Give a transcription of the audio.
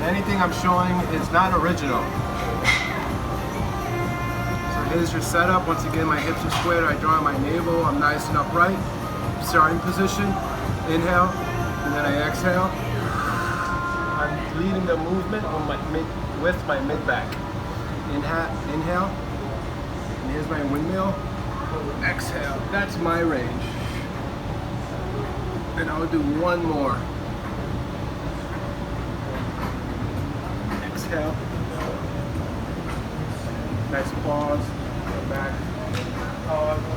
anything I'm showing is not original. So here's your setup. Once again, my hips are squared. I draw my navel. I'm nice and upright. Starting position. Inhale, and then I exhale. I'm leading the movement on with my mid-back. Inhale, and here's my windmill. Exhale. That's my range. And I'll do one more. Exhale. Nice pause. Go back. Pause.